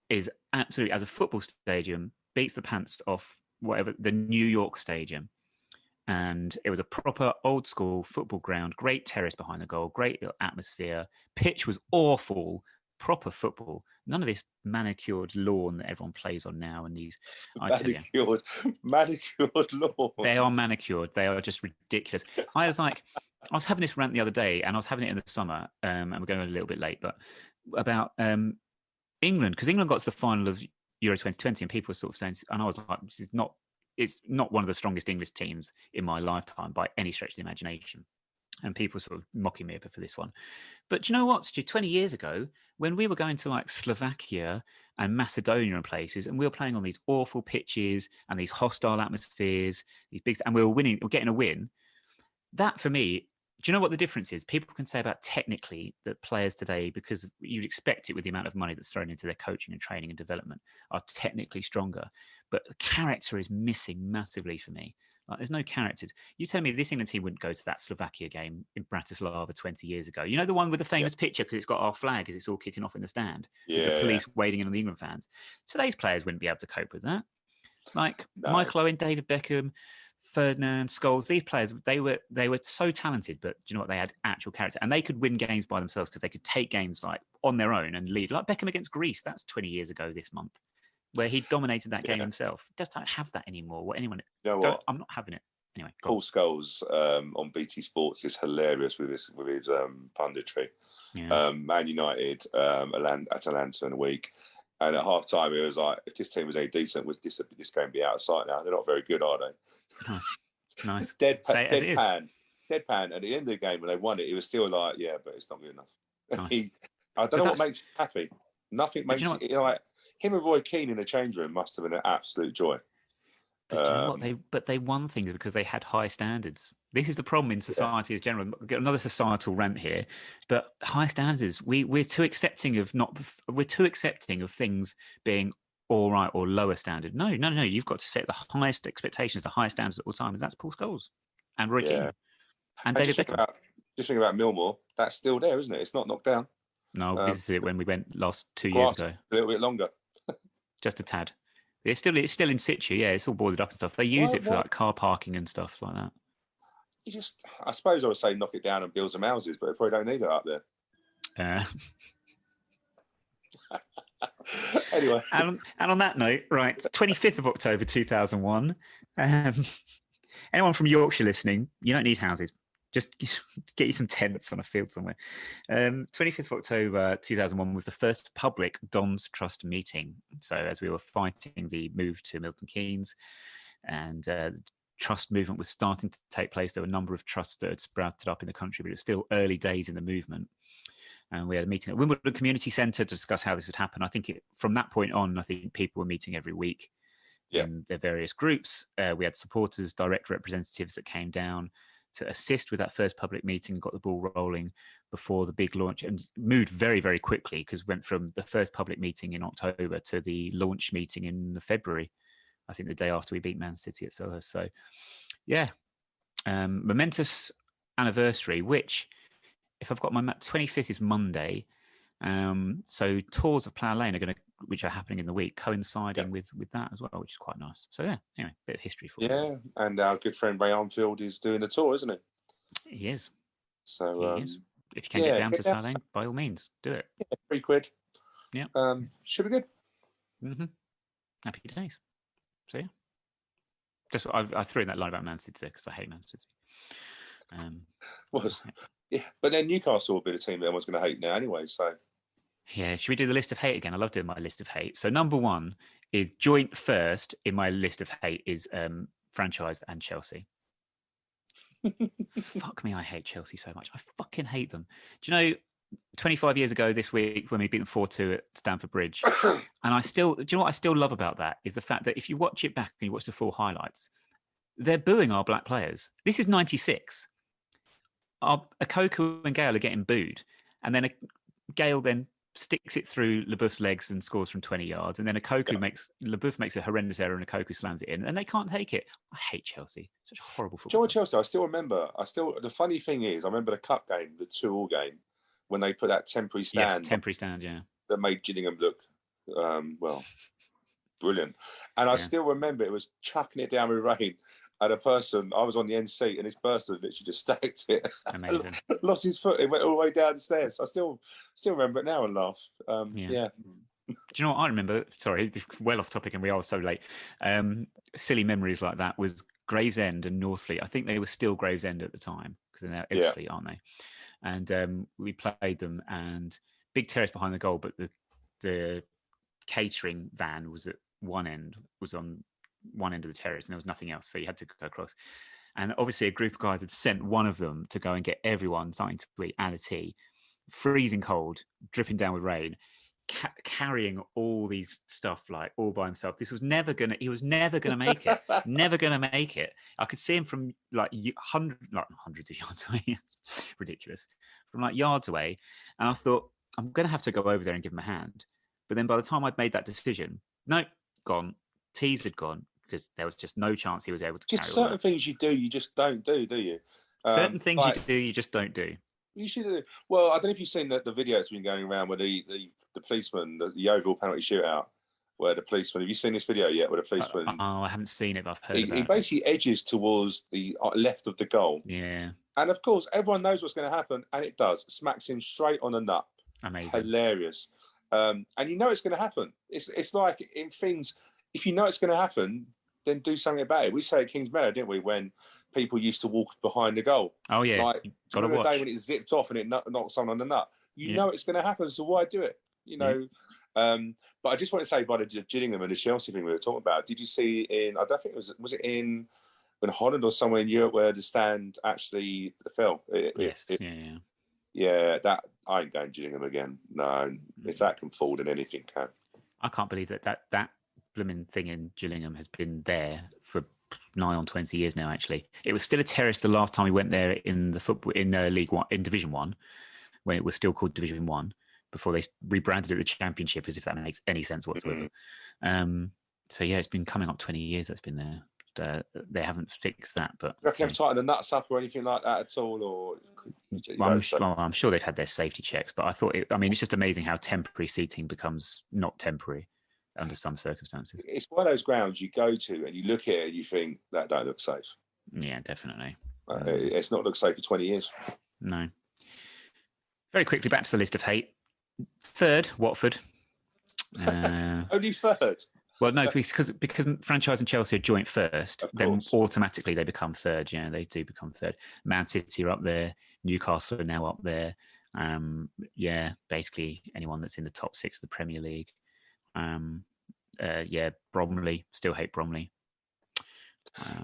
is absolutely, as a football stadium, beats the pants off whatever the New York Stadium. And it was a proper old school football ground, great terrace behind the goal, great atmosphere. Pitch was awful. Proper football, none of this manicured lawn that everyone plays on now. And these manicured lawn. They are manicured. They are just ridiculous. I was having this rant the other day, and I was having it in the summer, and we're going a little bit late, but about England, because England got to the final of Euro 2020, and people were sort of saying, and I was like, it's not one of the strongest English teams in my lifetime by any stretch of the imagination. And people sort of mocking me for this one. But do you know what, Stu? 20 years ago, when we were going to like Slovakia and Macedonia and places, and we were playing on these awful pitches and these hostile atmospheres, and we were getting a win. That for me, do you know what the difference is? People can say about technically that players today, because you'd expect it with the amount of money that's thrown into their coaching and training and development, are technically stronger. But the character is missing massively for me. Like, there's no character. You tell me this England team wouldn't go to that Slovakia game in Bratislava 20 years ago. You know, the one with the famous picture because it's got our flag as it's all kicking off in the stand. With the police wading in on the England fans. Today's players wouldn't be able to cope with that. Like Michael Owen, David Beckham, Ferdinand, Scholes, these players, they were so talented, but do you know what? They had actual character. And they could win games by themselves because they could take games like on their own and lead. Like Beckham against Greece, that's 20 years ago this month, where he dominated that game himself. Just don't have that anymore. I'm not having it. Anyway, Paul Scholes on BT Sports is hilarious with his punditry. Yeah. Man United at Atalanta in a week, and at half time he was like, if this team was any decent, would this game be out of sight now? They're not very good, are they? Nice. Deadpan. At the end of the game when they won it, he was still like, yeah, but it's not good enough. Nice. I don't know what makes him happy. Nothing makes like him and Roy Keane in the change room must have been an absolute joy. But you know what? They won things because they had high standards. This is the problem in society as general. Get another societal rant here, but high standards. We're too accepting of things being all right or lower standard. No. You've got to set the highest expectations, the highest standards at all times, and that's Paul Scholes and Roy Keane and David Beckham. Just think about Millmore. That's still there, isn't it? It's not knocked down. No, this is it when we went last 2 years ago. A little bit longer. just a tad. It's still in situ. Yeah, it's all boarded up and stuff. They use it for like car parking and stuff like that. I suppose I would say knock it down and build some houses, but they probably don't need it up there. Anyway. And on that note, right, 25th of October 2001. Anyone from Yorkshire listening, you don't need houses. Just get you some tents on a field somewhere. 25th of October 2001 was the first public Dons Trust meeting. So as we were fighting the move to Milton Keynes and the trust movement was starting to take place, there were a number of trusts that had sprouted up in the country, but it was still early days in the movement. And we had a meeting at Wimbledon Community Centre to discuss how this would happen. I think from that point on, I think people were meeting every week in their various groups. We had supporters, direct representatives that came down to assist with that first public meeting, got the ball rolling before the big launch, and moved very, very quickly because we went from the first public meeting in October to the launch meeting in February, I think the day after we beat Man City at Selhurst. So, yeah, momentous anniversary, which... if I've got my 25th is Monday, so tours of Plough Lane which are happening in the week, coinciding with that as well, which is quite nice. So yeah, anyway, bit of history for you. Yeah, and our good friend Ray Armfield is doing the tour, isn't he? He is. So he is. If you can get down to Plough Lane, by all means, do it. Yeah, £3. Yeah. Should be good. Mm-hmm. Happy days. So yeah, just I threw in that line about Man City there because I hate Man City. Yeah, but then Newcastle will be the team that everyone's going to hate now anyway. So, yeah, should we do the list of hate again? I love doing my list of hate. So number one is joint first in my list of hate is franchise and Chelsea. Fuck me, I hate Chelsea so much. I fucking hate them. Do you know, 25 years ago this week when we beat them 4-2 at Stamford Bridge, and do you know what I still love about that is the fact that if you watch it back and you watch the full highlights, they're booing our black players. This is 96. Okoku and Gale are getting booed, and then Gale then sticks it through LeBouf's legs and scores from 20 yards, and then LeBouf makes a horrendous error and Okoku slams it in, and they can't take it. I hate Chelsea. Such a horrible football. George Chelsea, I still remember. The funny thing is, I remember the cup game, the 2-2 game, when they put that temporary stand. Yes, temporary stand, yeah. That made Gillingham look, brilliant. And I still remember it was chucking it down with rain. And I was on the end seat, and this person literally just stacked it. Amazing. Lost his foot. It went all the way down the stairs. I still remember it now and laugh. Yeah. Do you know what I remember? Sorry, well off topic, and we are so late. Silly memories like that was Gravesend and Northfleet. I think they were still Gravesend at the time because they're now Ebbsfleet, aren't they? And we played them, and big terrace behind the goal, but the catering van was at one end, was on one end of the terrace, and there was nothing else, so you had to go across. And obviously a group of guys had sent one of them to go and get everyone something to eat and a tea, freezing cold, dripping down with rain, carrying all these stuff like all by himself. He was never gonna make it. Never gonna make it. I could see him from like hundreds of yards away. Ridiculous. From like yards away, and I thought, I'm gonna have to go over there and give him a hand. But then by the time I'd made that decision, no, gone. Teas had gone, because there was just no chance he was able to just carry certain things you do, you just don't do you? Certain things you do, you just don't do. You should do. Well, I don't know if you've seen the video that's been going around with the policeman, the Yeovil penalty shootout, where the policeman. Have you seen this video yet? Where the policeman? I haven't seen it, but I've heard about it. He basically edges towards the left of the goal. Yeah. And of course, everyone knows what's going to happen, and it does. Smacks him straight on the nut. Amazing. Hilarious. And you know it's going to happen. It's like in things. If you know it's going to happen, then do something about it. We say at Kings Meadow, didn't we, when people used to walk behind the goal? Oh, yeah. Like, remember the day when it zipped off and it knocked someone on the nut? You know it's going to happen, so why do it? You know? Yeah. But I just want to say, by the Gillingham and the Chelsea thing we were talking about, did you see I don't think was it in Holland or somewhere in Europe where the stand actually fell? Yeah, that I ain't going Gillingham again. No, if that can fall, then anything can. I can't believe that blooming thing in Gillingham has been there for nigh on 20 years now. Actually, it was still a terrace the last time we went there in the football in League One, in Division 1, when it was still called Division 1, before they rebranded it the Championship, as if that makes any sense whatsoever. So yeah, it's been coming up 20 years that's been there. They haven't fixed that, but you reckon they've tightened the nuts up or anything like that at all? Or I'm sure they've had their safety checks, but I thought it's just amazing how temporary seating becomes not temporary. under some circumstances. It's one of those grounds you go to and you look at it and you think that don't look safe. Yeah, definitely. It's not looked safe for 20 years. No. Very quickly, back to the list of hate. Third, Watford. Only third. Well, no, because franchise and Chelsea are joint first, then automatically they become third. Yeah, they do become third. Man City are up there. Newcastle are now up there. Yeah, basically anyone that's in the top 6 of the Premier League. Yeah, Bromley. Still hate Bromley.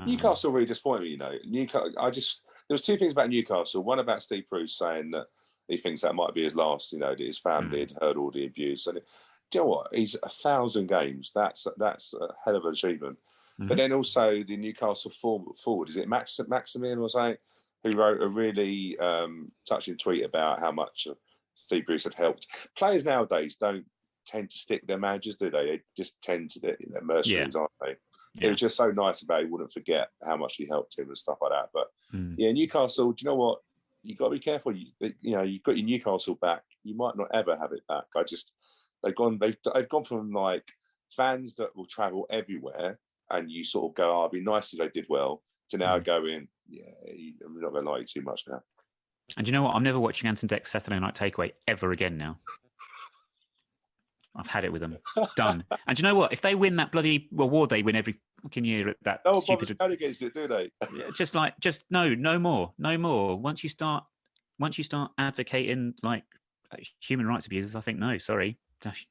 Newcastle really disappointed me, you know. There was 2 things about Newcastle. One about Steve Bruce saying that he thinks that might be his last, you know, that his family had heard all the abuse. And do you know what? He's 1,000 games. That's a hell of an achievement. But then also the Newcastle forward, is it Maximian or something, who wrote a really touching tweet about how much Steve Bruce had helped. Players nowadays don't tend to stick their managers, do they? They just tend to, they're mercenaries, aren't they? Yeah. It was just so nice about he wouldn't forget how much he helped him and stuff like that. But yeah, Newcastle, do you know what? You got to be careful. You know, you've got your Newcastle back. You might not ever have it back. They've gone from like fans that will travel everywhere and you sort of go, oh, it'd be nice if they did well, to now going, yeah, I'm not going to lie you too much now. And you know what? I'm never watching Ant and Dec's Saturday Night Takeaway ever again now. I've had it with them. Done. And you know what? If they win that bloody award they win every fucking year at that stupid... No one against it, do they? No more. Once you start advocating like human rights abusers, I think no, sorry.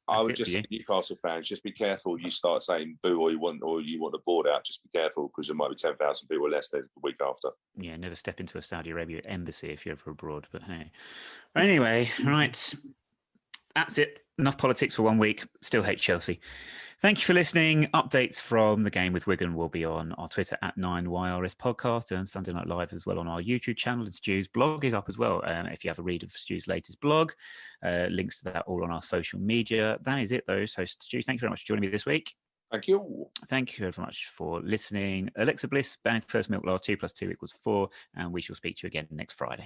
I would just say Newcastle fans, just be careful. You start saying boo or you want the board out, just be careful because there might be 10,000 people less there the week after. Yeah, never step into a Saudi Arabia embassy if you're ever abroad. But hey. Anyway, right. That's it. Enough politics for 1 week. Still hate Chelsea. Thank you for listening. Updates from the game with Wigan will be on our Twitter at 9YRS Podcast and Sunday Night Live as well on our YouTube channel. And Stu's blog is up as well. If you have a read of Stu's latest blog, links to that all on our social media. That is it, though. So, Stu, thank you very much for joining me this week. Thank you. Thank you very much for listening. Alexa Bliss, Bank First Milk Last 2 + 2 = 4. And we shall speak to you again next Friday.